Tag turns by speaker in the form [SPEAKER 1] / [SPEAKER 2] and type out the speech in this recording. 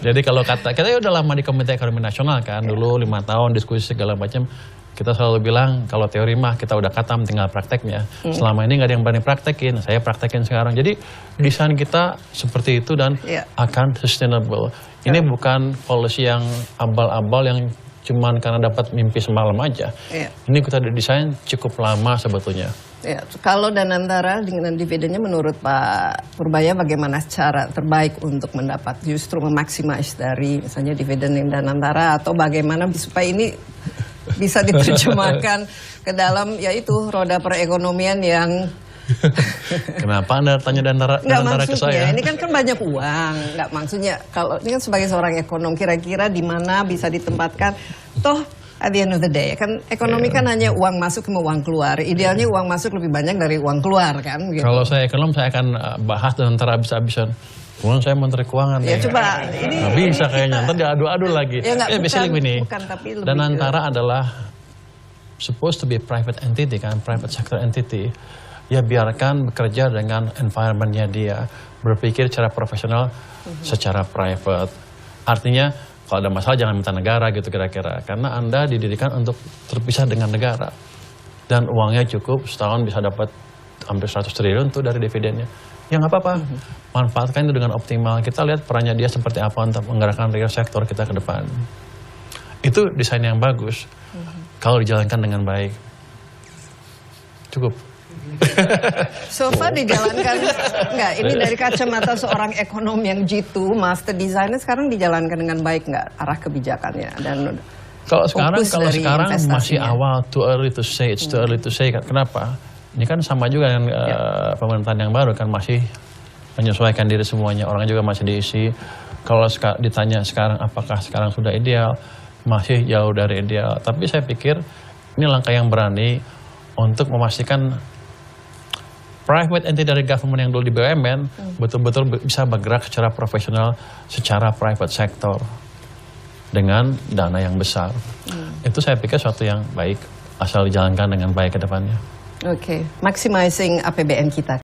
[SPEAKER 1] Jadi kalau kita udah lama di Komite Ekonomi Nasional kan, dulu 5 tahun diskusi segala macam. Kita selalu bilang kalau teori mah kita udah katam tinggal prakteknya. Selama ini nggak ada yang berani praktekin, saya praktekin sekarang. Jadi desain kita seperti itu dan akan sustainable. Ini bukan policy yang abal-abal yang cuman karena dapat mimpi semalam aja. Ini kita desain cukup lama sebetulnya.
[SPEAKER 2] Ya, kalau Danantara dengan dividennya menurut Pak Purbaya bagaimana cara terbaik untuk mendapat justru memaksimais dari misalnya dividen yang Danantara atau bagaimana supaya ini bisa diterjemahkan ke dalam yaitu roda perekonomian yang
[SPEAKER 1] Kenapa Anda tanya Danantara ke saya?
[SPEAKER 2] Ini kan banyak uang, nggak maksudnya kalau ini kan sebagai seorang ekonom kira-kira di mana bisa ditempatkan toh at the end of the day kan ekonomi kan hanya uang masuk sama uang keluar. Idealnya uang masuk lebih banyak dari uang keluar kan. Gitu.
[SPEAKER 1] Kalau saya ekonom saya akan bahas Danantara habis-habisan. Kemudian saya Menteri Keuangan
[SPEAKER 2] ya, coba ini
[SPEAKER 1] nggak bisa kayaknya, ntar diadu-adu lagi.
[SPEAKER 2] Ya,
[SPEAKER 1] Danantara adalah supposed to be private entity kan, private sector entity. Ya biarkan bekerja dengan environmentnya dia, berpikir secara profesional, secara private. Artinya kalau ada masalah jangan minta negara gitu kira-kira, karena Anda didirikan untuk terpisah dengan negara. Dan uangnya cukup, setahun bisa dapat hampir 100 triliun tuh dari dividennya. Ya nggak apa-apa, manfaatkan itu dengan optimal. Kita lihat perannya dia seperti apa untuk menggerakkan real sektor kita ke depan. Itu desain yang bagus, kalau dijalankan dengan baik. Cukup.
[SPEAKER 2] So far dijalankan, enggak, ini dari kacamata seorang ekonom yang jitu, master designer sekarang dijalankan dengan baik nggak arah kebijakannya? Dan
[SPEAKER 1] kalau sekarang masih awal, too early to say, it's too early to say. Kenapa? Ini kan sama juga dengan pemerintahan yang baru kan masih menyesuaikan diri semuanya, orang juga masih diisi. Kalau ditanya sekarang apakah sekarang sudah ideal, masih jauh dari ideal. Tapi saya pikir ini langkah yang berani untuk memastikan private entity dari government yang dulu di BUMN betul-betul bisa bergerak secara profesional, secara private sector dengan dana yang besar. Itu saya pikir suatu yang baik asal dijalankan dengan baik ke depannya.
[SPEAKER 2] Oke, maximizing APBN kita.